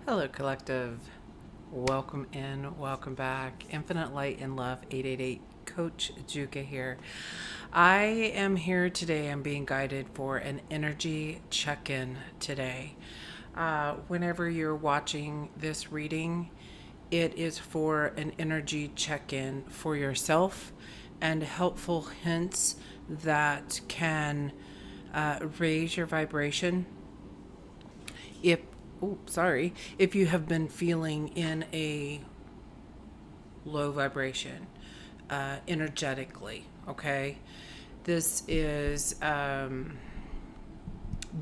Hello, collective. Welcome in, welcome back. Infinite Light and Love 888. Coach Juka here. I am here today. I'm being guided for an energy check in today. Whenever you're watching this reading, it is for an energy check in for yourself and helpful hints that can raise your vibration if you have been feeling in a low vibration energetically. Okay, this is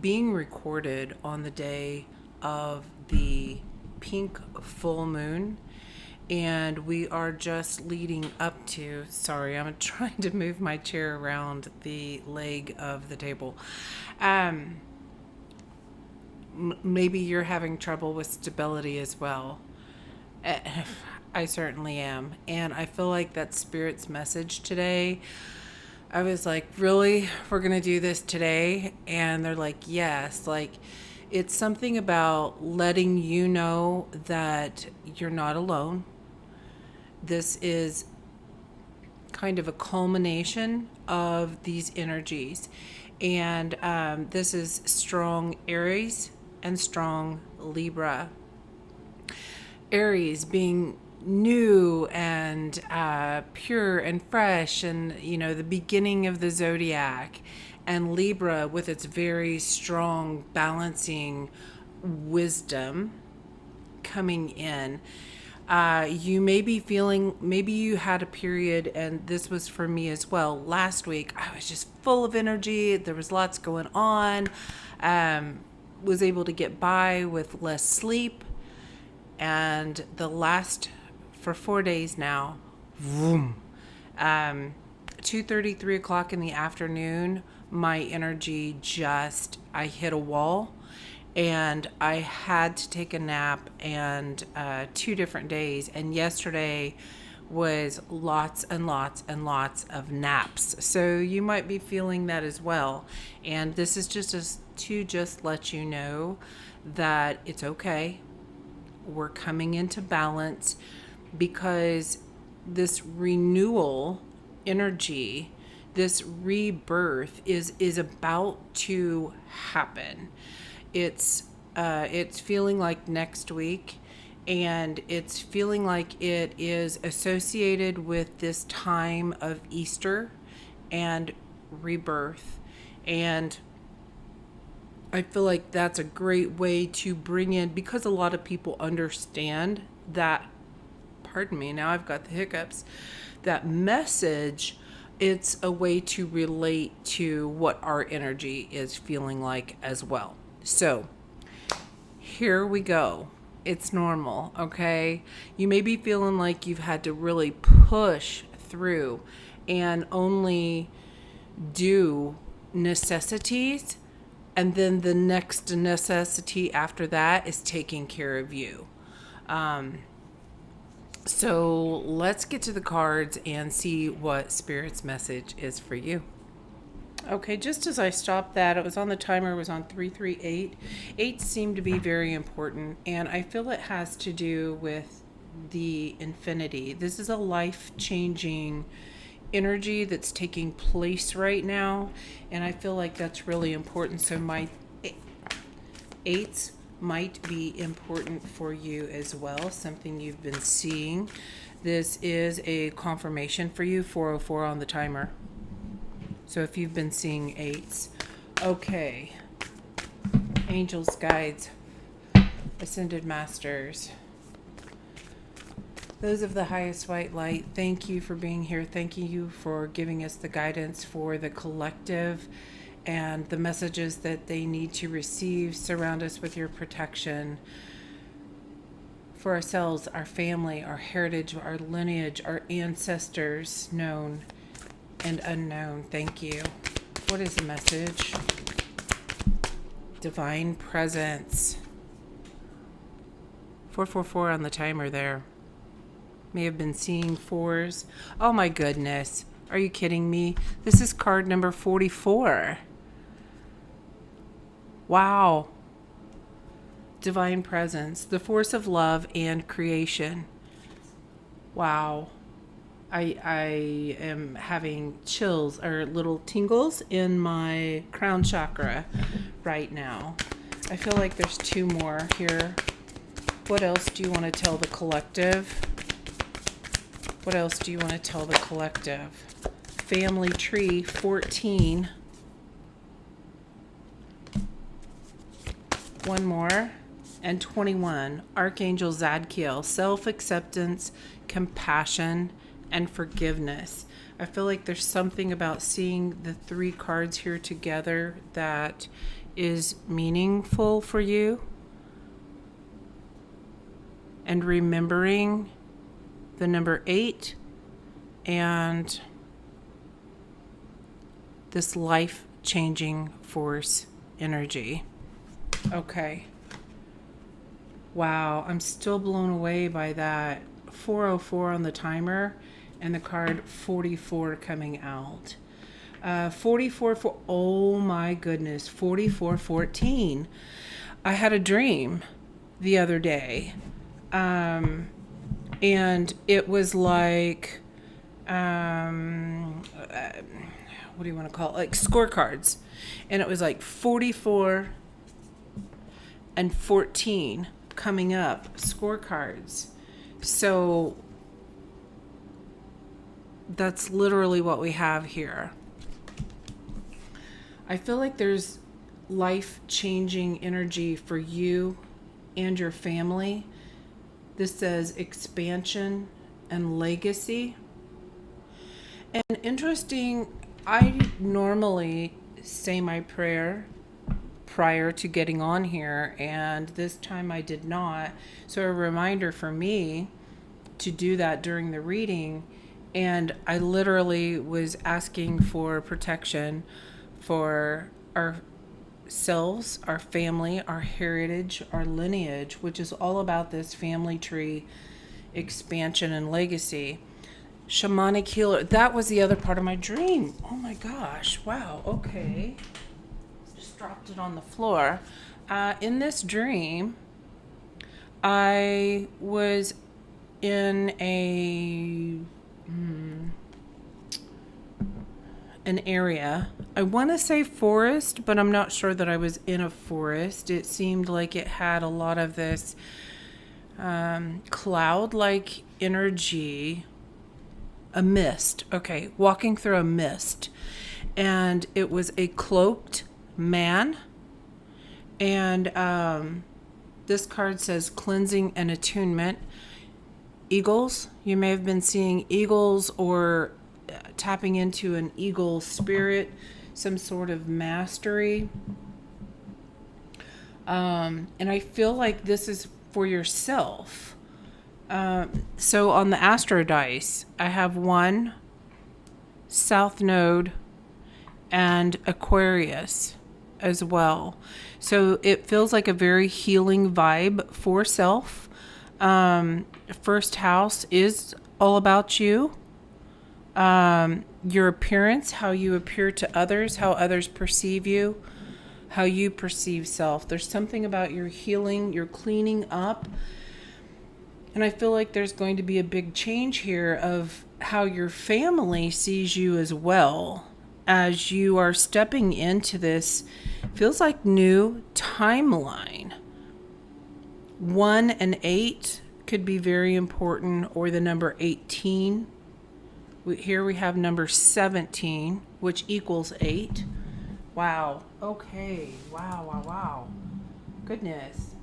being recorded on the day of the pink full moon, and we are just leading up to, sorry, I'm trying to move my chair around the leg of the table. Maybe you're having trouble with stability as well. I certainly am. And I feel like that Spirit's message today, I was like, really? We're going to do this today? And they're like, yes. Like, it's something about letting you know that you're not alone. This is kind of a culmination of these energies. And this is strong Aries and strong Libra. Aries being new and pure and fresh, and the beginning of the zodiac, and Libra with its very strong balancing wisdom coming in. You may be feeling, maybe you had a period, and this was for me as well. Last week, I was just full of energy. There was lots going on. Was able to get by with less sleep. And the last, for 4 days now, 2:30, 3 o'clock in the afternoon, my energy I hit a wall. And I had to take a nap, and 2 different days. And yesterday was lots and lots and lots of naps. So you might be feeling that as well. And this is just to let you know that it's okay. We're coming into balance, because this renewal energy, this rebirth is about to happen. It's feeling like next week, and it's feeling like it is associated with this time of Easter and rebirth. And I feel like that's a great way to bring in, because a lot of people understand that, pardon me, now I've got the hiccups, that message. It's a way to relate to what our energy is feeling like as well. So here we go. It's normal, okay? You may be feeling like you've had to really push through and only do necessities, and then the next necessity after that is taking care of you. So let's get to the cards and see what Spirit's message is for you. Okay, just as I stopped that, it was on the timer, it was on 338. 8 seemed to be very important, and I feel it has to do with the infinity. This is a life-changing energy that's taking place right now, and I feel like that's really important. So my 8s might be important for you as well, something you've been seeing. This is a confirmation for you, 404 on the timer. So if you've been seeing 8s, okay. Angels, guides, ascended masters, those of the highest white light, thank you for being here. Thank you for giving us the guidance for the collective and the messages that they need to receive. Surround us with your protection for ourselves, our family, our heritage, our lineage, our ancestors, known and unknown. Thank you. What is the message? Divine presence. 444 on the timer there. May have been seeing 4s. Oh my goodness. Are you kidding me? This is card number 44. Wow. divine presence, the force of love and creation. Wow. I am having chills or little tingles in my crown chakra right now. I feel like there's two more here. What else do you want to tell the collective? What else do you want to tell the collective? Family tree 14. One more. And 21. Archangel Zadkiel. Self-acceptance, compassion, and forgiveness. I feel like there's something about seeing the three cards here together that is meaningful for you. And remembering the number 8 and this life-changing force energy. Okay. Wow, I'm still blown away by that. 404 on the timer and the card 44 coming out. 44 for, oh my goodness, 4414. I had a dream the other day. And it was like, what do you want to call it? Like scorecards. And it was like 44 and 14 coming up, scorecards. So that's literally what we have here. I feel like there's life-changing energy for you and your family. This says expansion and legacy. And interesting, I normally say my prayer prior to getting on here, and this time I did not. So a reminder for me to do that during the reading. And I literally was asking for protection for ourselves, our family, our heritage, our lineage, which is all about this family tree expansion and legacy. Shamanic healer. That was the other part of my dream. Oh my gosh. Wow. Okay. Just dropped it on the floor. In this dream, I was in an area. I want to say forest, but I'm not sure that I was in a forest. It seemed like it had a lot of this cloud-like energy. A mist. Okay, walking through a mist. And it was a cloaked man. And this card says cleansing and attunement. Eagles. You may have been seeing eagles or tapping into an eagle spirit, some sort of mastery. And I feel like this is for yourself. So on the Astro Dice, I have 1 South Node and Aquarius as well. So it feels like a very healing vibe for self. First house is all about you. Your appearance, how you appear to others, how others perceive you, how you perceive self. There's something about your healing, your cleaning up. And I feel like there's going to be a big change here of how your family sees you as well as you are stepping into this, feels like new timeline. 1 and 8 could be very important, or the number 18. Here we have number 17, which equals 8. Wow. Okay. Wow. Goodness.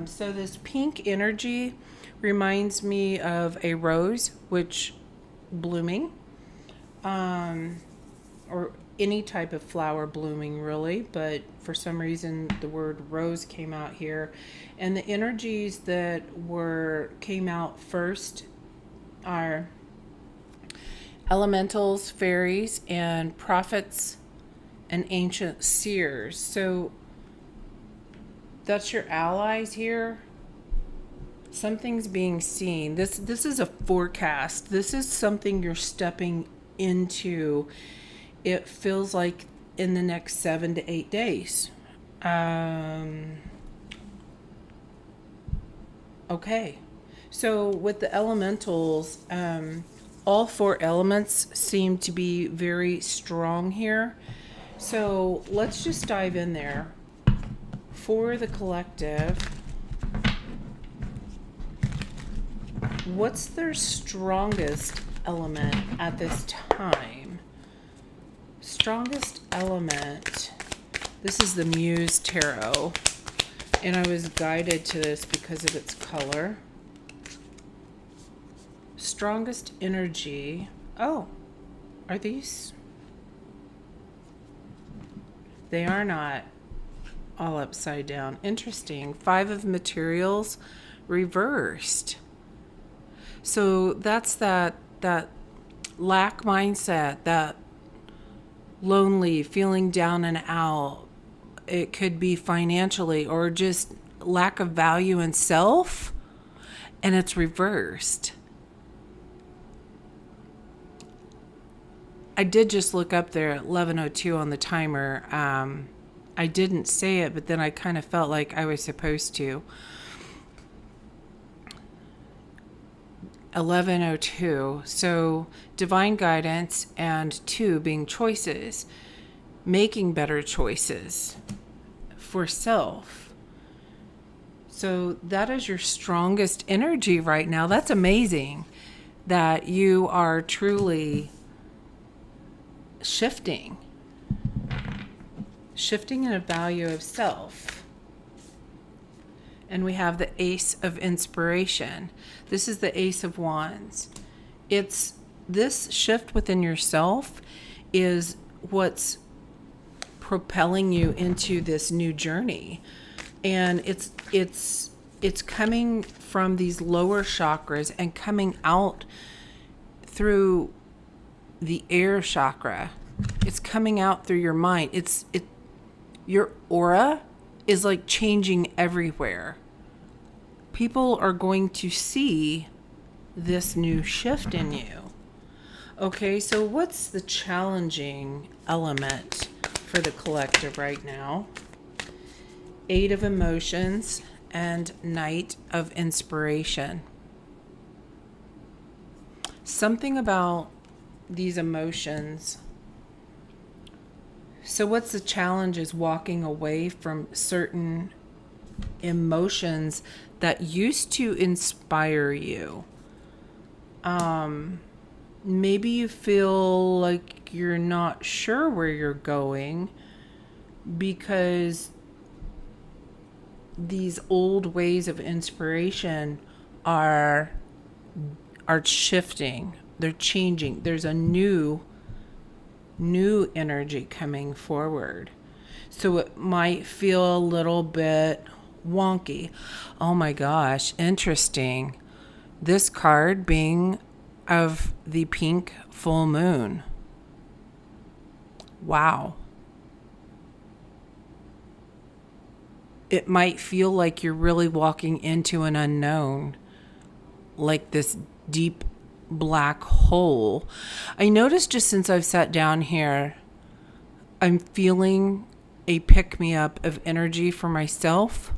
So this pink energy reminds me of a rose, which blooming, or any type of flower blooming really, but for some reason the word rose came out here. And the energies that came out first are elementals, fairies, and prophets and ancient seers. So that's your allies here. Something's being seen. This is a forecast. This is something you're stepping into. It feels like in the next 7 to 8 days. Okay. So with the elementals, all four elements seem to be very strong here. So let's just dive in there. For the collective, what's their strongest element at this time? Strongest element. This is the Muse Tarot. And I was guided to this because of its color. Strongest energy. Oh, are these? They are not all upside down. Interesting. 5 of materials reversed. So that's that lack mindset, that lonely, feeling down and out. It could be financially or just lack of value in self, and it's reversed. I did just look up there at 11:02 on the timer. I didn't say it, but then I kind of felt like I was supposed to. 11:02. So divine guidance, and 2 being choices, making better choices for self. So that is your strongest energy right now. That's amazing that you are truly shifting in a value of self. And we have the Ace of Inspiration. This is the Ace of Wands. It's this shift within yourself is what's propelling you into this new journey. And it's coming from these lower chakras and coming out through the air chakra. It's coming out through your mind. Your aura is like changing everywhere. People are going to see this new shift in you. Okay, so what's the challenging element for the collective right now? 8 of Emotions and Knight of Inspiration. Something about these emotions. So what's the challenge is walking away from certain emotions that used to inspire you. Maybe you feel like you're not sure where you're going because these old ways of inspiration are shifting. They're changing. There's a new energy coming forward. So it might feel a little bit wonky. Oh my gosh, interesting. This card being of the pink full moon. Wow. It might feel like you're really walking into an unknown, like this deep black hole. I noticed just since I've sat down here, I'm feeling a pick-me-up of energy for myself.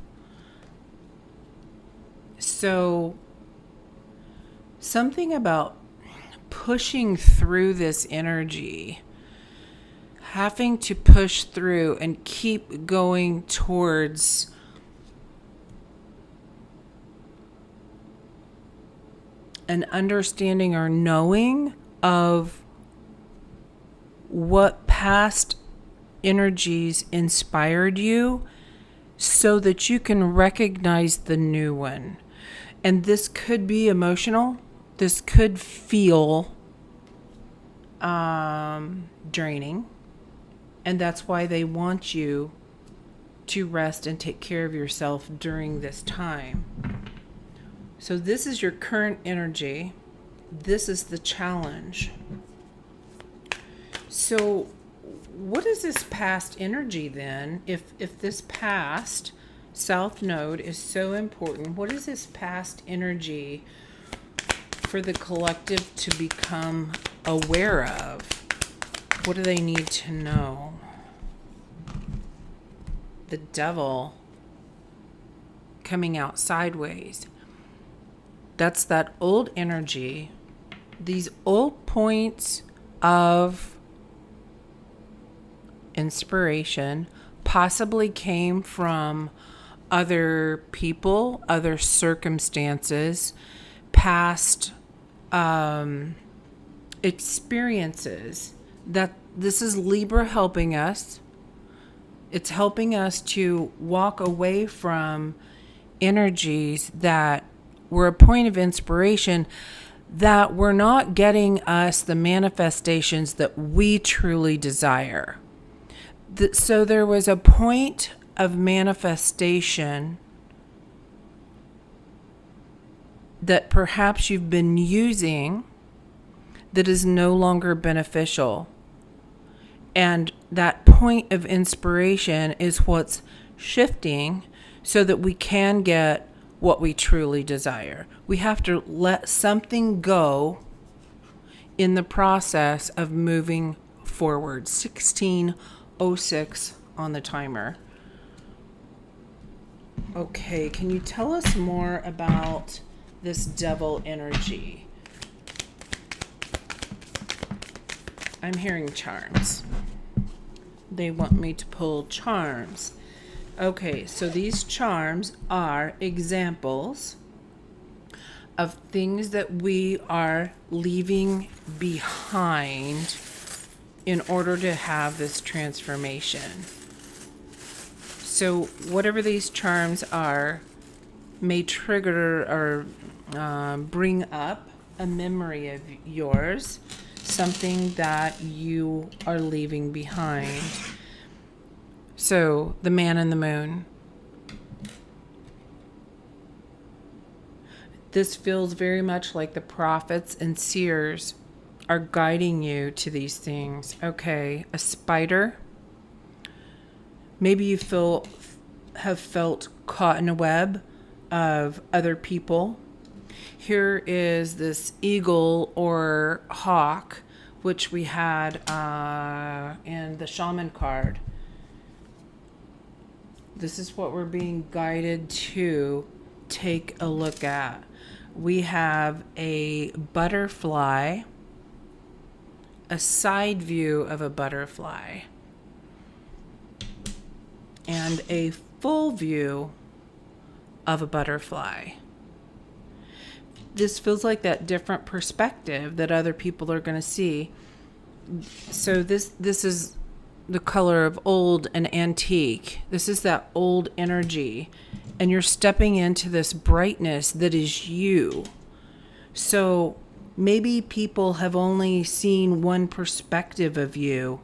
So something about pushing through this energy, having to push through and keep going towards an understanding or knowing of what past energies inspired you so that you can recognize the new one. And this could be emotional. This could feel draining. And that's why they want you to rest and take care of yourself during this time. So this is your current energy. This is the challenge. So what is this past energy then? If this past South Node is so important, what is this past energy for the collective to become aware of? What do they need to know? The Devil coming out sideways. That's that old energy. These old points of inspiration possibly came from other people, other circumstances, past experiences. That this is Libra helping us. It's helping us to walk away from energies that were a point of inspiration that were not getting us the manifestations that we truly desire. So there was a point of manifestation that perhaps you've been using that is no longer beneficial. And that point of inspiration is what's shifting so that we can get what we truly desire. We have to let something go in the process of moving forward. 16:06 on the timer. Okay, can you tell us more about this devil energy? I'm hearing charms. They want me to pull charms. Okay, so these charms are examples of things that we are leaving behind in order to have this transformation. So whatever these charms are may trigger or bring up a memory of yours, something that you are leaving behind. So, the man in the moon. This feels very much like the prophets and seers are guiding you to these things. Okay, a spider. Maybe you have felt caught in a web of other people. Here is this eagle or hawk, which we had in the shaman card. This is what we're being guided to take a look at. We have a butterfly, a side view of a butterfly, and a full view of a butterfly. This feels like that different perspective that other people are going to see. So this is the color of old and antique. This is that old energy. And you're stepping into this brightness that is you. So maybe people have only seen one perspective of you,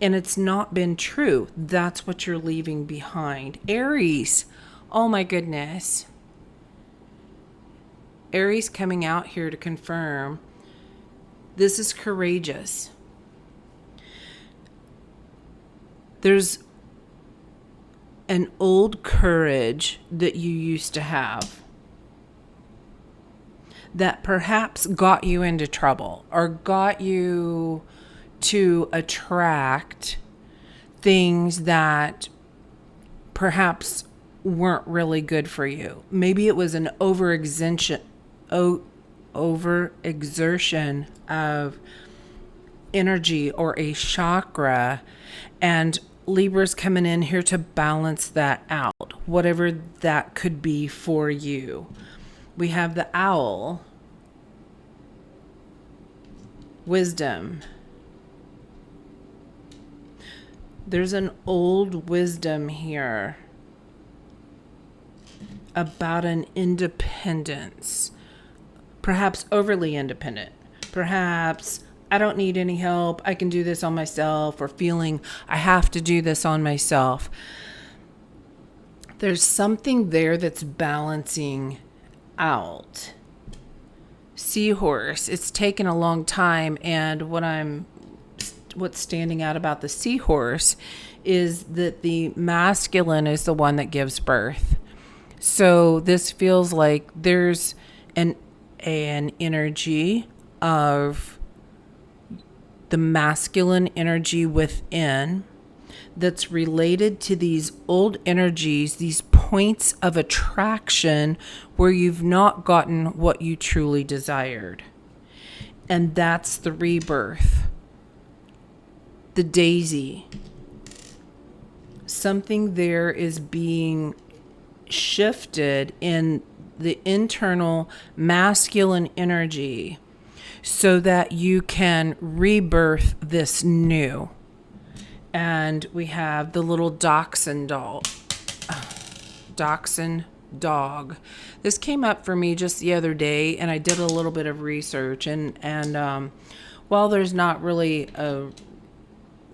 and it's not been true. That's what you're leaving behind. Aries. Oh my goodness. Aries coming out here to confirm this is courageous. There's an old courage that you used to have that perhaps got you into trouble or got you to attract things that perhaps weren't really good for you. Maybe it was an overexertion of energy or a chakra, and Libra's coming in here to balance that out, whatever that could be for you. We have the owl, wisdom. There's an old wisdom here about an independence, perhaps overly independent, perhaps I don't need any help, I can do this on myself, or feeling I have to do this on myself. There's something there that's balancing out. Seahorse, it's taken a long time, and what's standing out about the seahorse is that the masculine is the one that gives birth. So this feels like there's an energy of the masculine energy within that's related to these old energies, these points of attraction where you've not gotten what you truly desired. And that's the rebirth. The daisy. Something there is being shifted in the internal masculine energy so that you can rebirth this new. And we have the little dachshund dog. This came up for me just the other day, and I did a little bit of research. And while there's not really a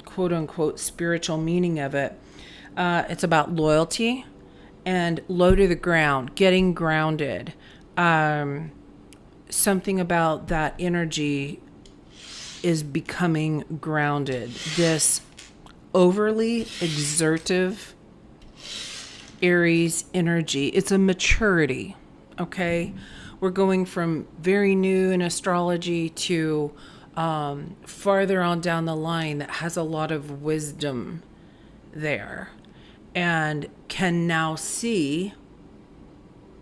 quote unquote spiritual meaning of it, it's about loyalty and low to the ground, getting grounded. Something about that energy is becoming grounded. This overly exertive Aries energy. It's a maturity, okay? We're going from very new in astrology to farther on down the line that has a lot of wisdom there and can now see,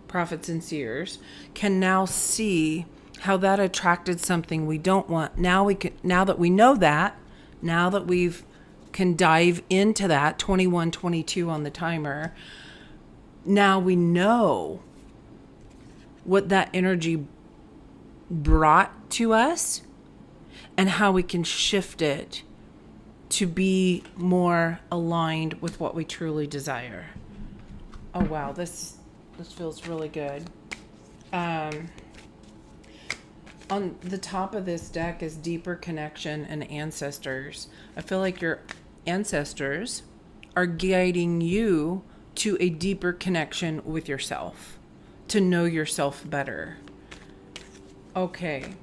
prophets and seers, can now see how that attracted something we don't want. Now that we know that, now that we've can dive into that 21:22 on the timer. Now we know what that energy brought to us and how we can shift it to be more aligned with what we truly desire. Oh wow, this feels really good. On the top of this deck is deeper connection and ancestors. I feel like your ancestors are guiding you to a deeper connection with yourself, to know yourself better. Okay.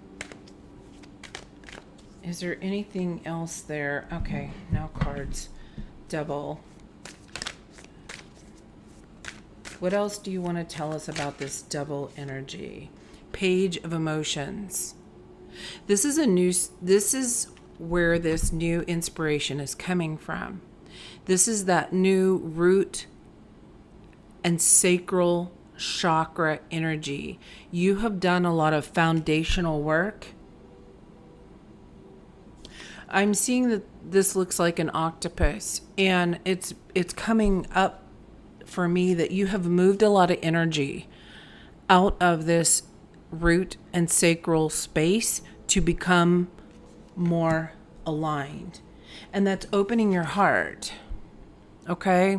Is there anything else there? Okay, now cards. Devil. What else do you want to tell us about this devil energy? Page of emotions. This is where this new inspiration is coming from. This is that new root and sacral chakra energy. You have done a lot of foundational work. I'm seeing that this looks like an octopus, and it's coming up for me that you have moved a lot of energy out of this root and sacral space to become more aligned. And that's opening your heart. Okay?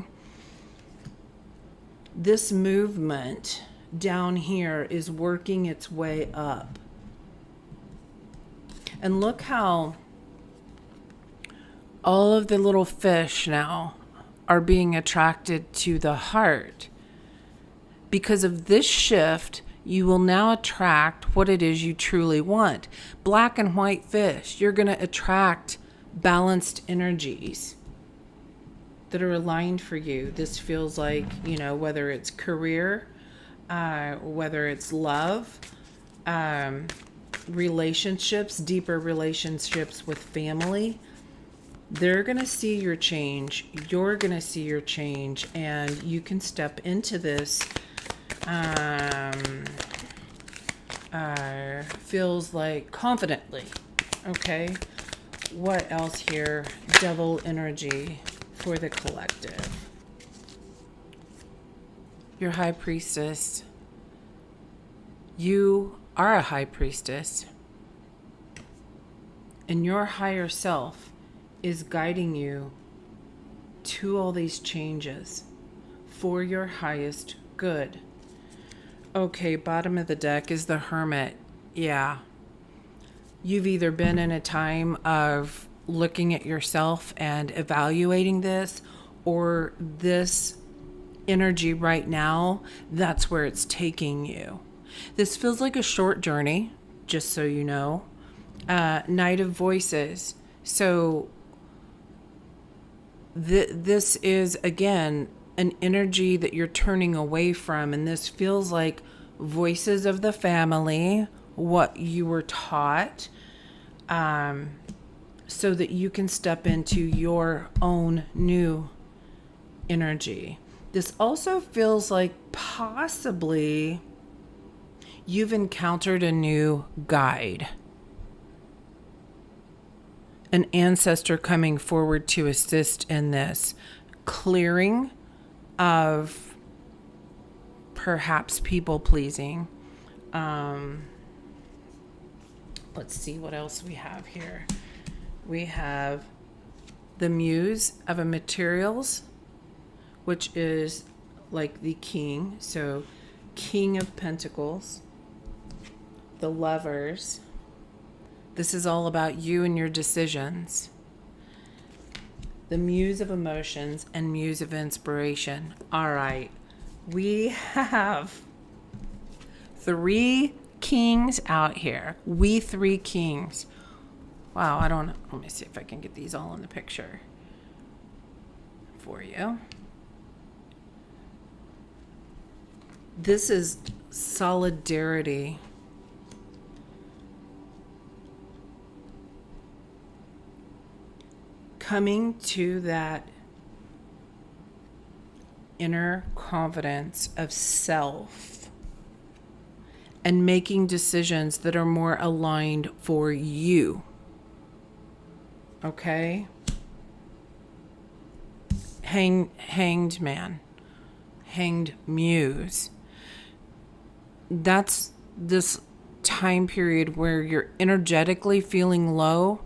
This movement down here is working its way up. And look how all of the little fish now are being attracted to the heart. Because of this shift, you will now attract what it is you truly want. Black and white fish, you're going to attract balanced energies that are aligned for you. This feels like, whether it's career, whether it's love, relationships, deeper relationships with family. They're going to see your change. You're going to see your change, and you can step into this. Feels like confidently. Okay. What else here? Devil energy for the collective. Your high priestess. You are a high priestess. And your higher self is guiding you to all these changes for your highest good. Okay, bottom of the deck is the Hermit. Yeah. You've either been in a time of looking at yourself and evaluating this, or this energy right now, that's where it's taking you. This feels like a short journey, just so you know. Knight of Voices. So this is, again, an energy that you're turning away from, and this feels like voices of the family, what you were taught, so that you can step into your own new energy. This also feels like possibly you've encountered a new guide, an ancestor coming forward to assist in this clearing of perhaps people pleasing. Let's see what else we have here. We have the muse of a materials, which is like the king. So King of Pentacles, the Lovers. This is all about you and your decisions. The Muse of Emotions and Muse of Inspiration. All right. We have 3 kings out here. We 3 kings. Wow, let me see if I can get these all in the picture for you. This is solidarity. Coming to that inner confidence of self and making decisions that are more aligned for you. Okay? Hanged man. Hanged muse. That's this time period where you're energetically feeling low,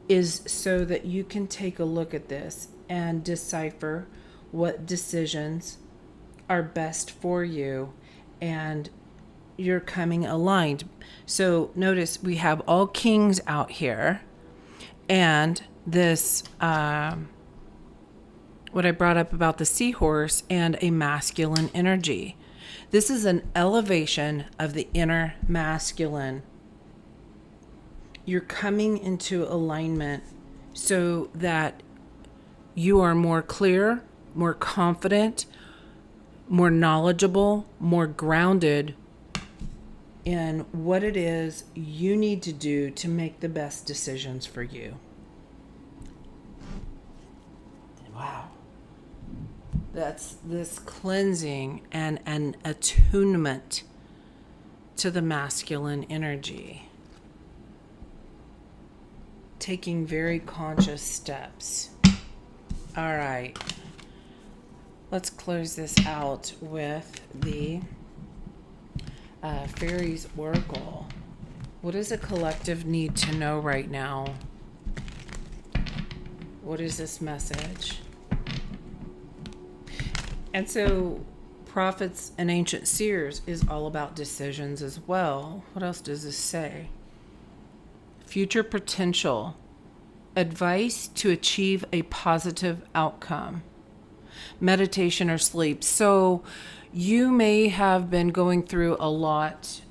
is so that you can take a look at this and decipher what decisions are best for you, and you're coming aligned. So notice we have all kings out here, and this what I brought up about the seahorse and a masculine energy. This is an elevation of the inner masculine. You're coming into alignment so that you are more clear, more confident, more knowledgeable, more grounded in what it is you need to do to make the best decisions for you. Wow. That's this cleansing and an attunement to the masculine energy. Taking very conscious steps. All right. Let's close this out with the Fairies Oracle. What does a collective need to know right now? What is this message? And so prophets and ancient seers is all about decisions as well. What else does this say? Future potential. Advice to achieve a positive outcome. Meditation or sleep. So you may have been going through a lot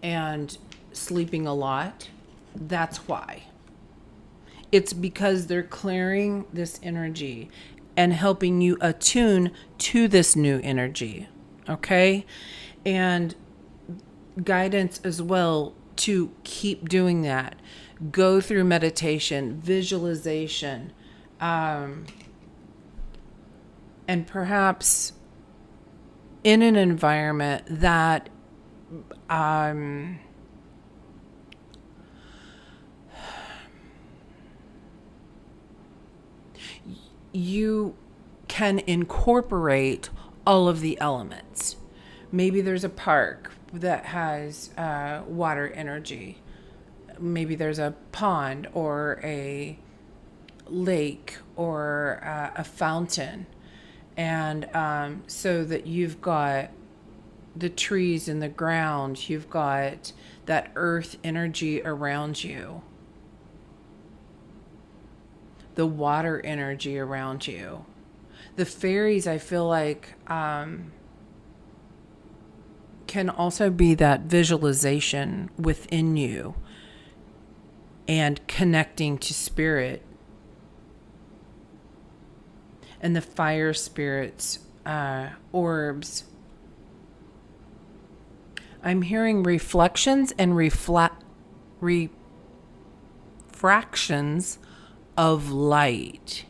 and sleeping a lot. That's why. It's because they're clearing this energy and helping you attune to this new energy. Okay? And guidance as well to keep doing that. Go through meditation, visualization, and perhaps in an environment that you can incorporate all of the elements. Maybe there's a park that has water energy. Maybe there's a pond or a lake or a fountain. And so that you've got the trees in the ground, you've got that earth energy around you, the water energy around you. The fairies, I feel like, can also be that visualization within you and connecting to spirit. And the fire spirits, orbs. I'm hearing reflections and refractions of light.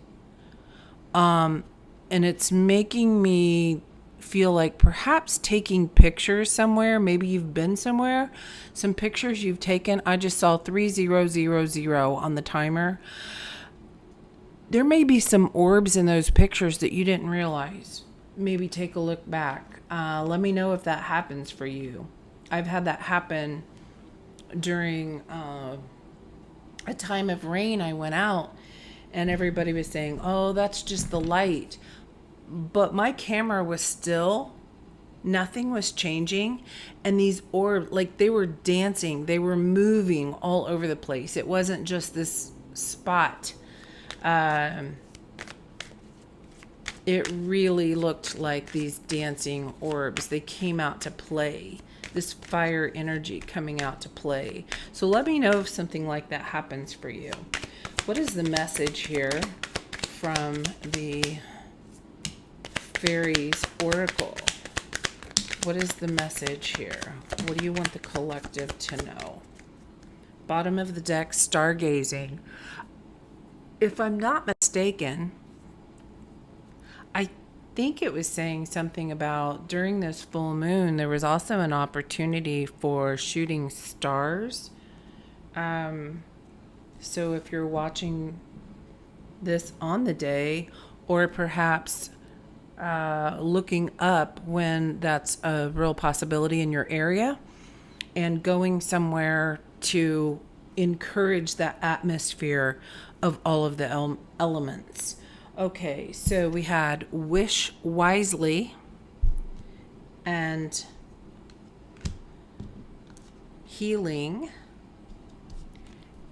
And it's making me feel like perhaps taking pictures somewhere. Maybe you've been somewhere. Some pictures you've taken. I just saw 3000 on the timer. There may be some orbs in those pictures that you didn't realize. Maybe take a look back. Let me know if that happens for you. I've had that happen during a time of rain. I went out and everybody was saying, oh, that's just the light. But my camera was still, nothing was changing. And these orbs, like they were dancing, they were moving all over the place. It wasn't just this spot. It really looked like these dancing orbs. They came out to play. This fire energy coming out to play. So let me know if something like that happens for you. What is the message here from the Fairies Oracle? What is the message here? What do you want the collective to know? Bottom of the deck, stargazing. If I'm not mistaken, I think it was saying something about during this full moon, there was also an opportunity for shooting stars. So if you're watching this on the day, or perhaps looking up when that's a real possibility in your area, and going somewhere to encourage that atmosphere of all of the elements. Okay, so we had wish wisely and healing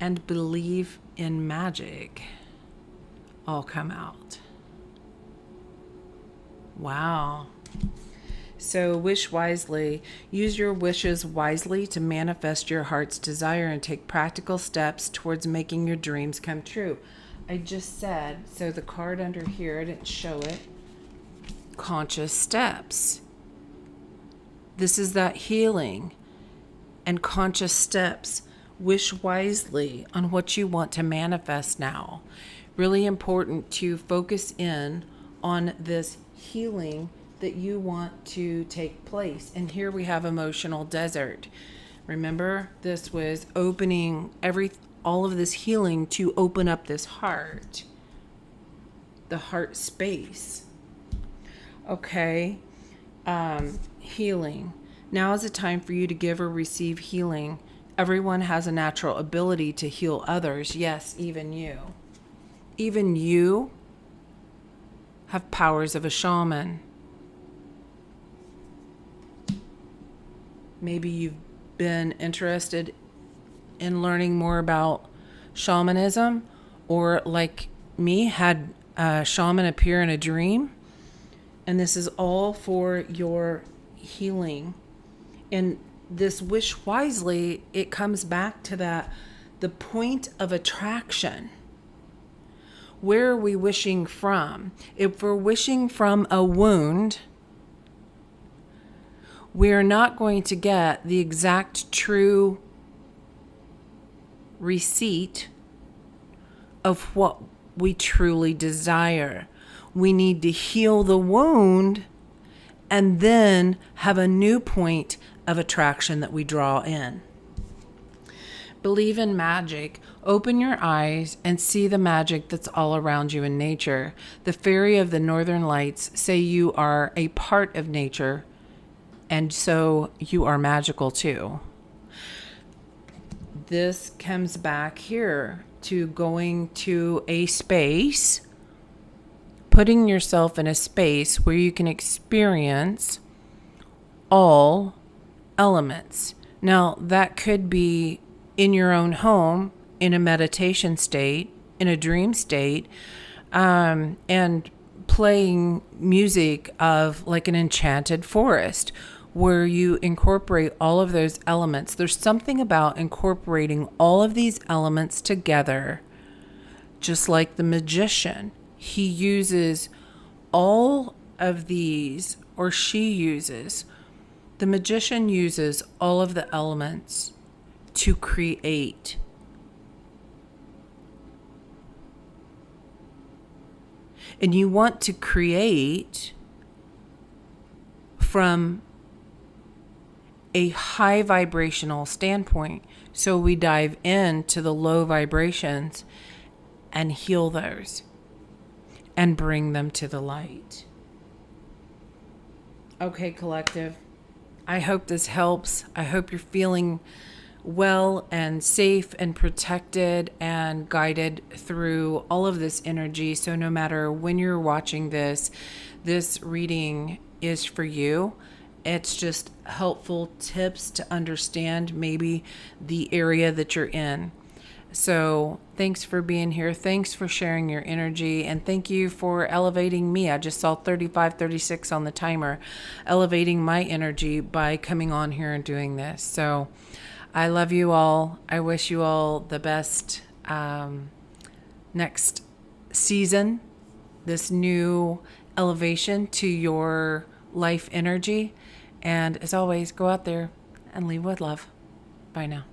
and believe in magic all come out. Wow. So wish wisely. Use your wishes wisely to manifest your heart's desire and take practical steps towards making your dreams come true. I just said, so the card under here, I didn't show it. Conscious steps. This is that healing and conscious steps. Wish wisely on what you want to manifest now. Really important to focus in on this healing that you want to take place. And here we have emotional desert. Remember, this was opening all of this healing to open up this heart, the heart space. Okay. Healing. Now is a time for you to give or receive healing. Everyone has a natural ability to heal others. Yes, even you. Even you have powers of a shaman. Maybe you've been interested in learning more about shamanism, or like me, had a shaman appear in a dream. And this is all for your healing. And this wish wisely, it comes back to that, the point of attraction. Where are we wishing from? If we're wishing from a wound, we're not going to get the exact true receipt of what we truly desire. We need to heal the wound and then have a new point of attraction that we draw in. Believe in magic. Open your eyes and see the magic that's all around you in nature. The fairy of the northern lights say you are a part of nature, and so you are magical too. This comes back here to going to a space, putting yourself in a space where you can experience all elements. Now, that could be in your own home, in a meditation state, in a dream state, and playing music of like an enchanted forest where you incorporate all of those elements. There's something about incorporating all of these elements together, just like the magician. He uses all of these, or she uses, the magician uses all of the elements to create And you want to create from a high vibrational standpoint. So we dive into the low vibrations and heal those and bring them to the light. Okay, collective. I hope this helps. I hope you're feeling well and safe and protected and guided through all of this energy. So no matter when you're watching this, this reading is for you. It's just helpful tips to understand maybe the area that you're in. So thanks for being here. Thanks for sharing your energy. And thank you for elevating me. I just saw 3536 on the timer, elevating my energy by coming on here and doing this. So I love you all. I wish you all the best next season, this new elevation to your life energy. And as always, go out there and lead with love. Bye now.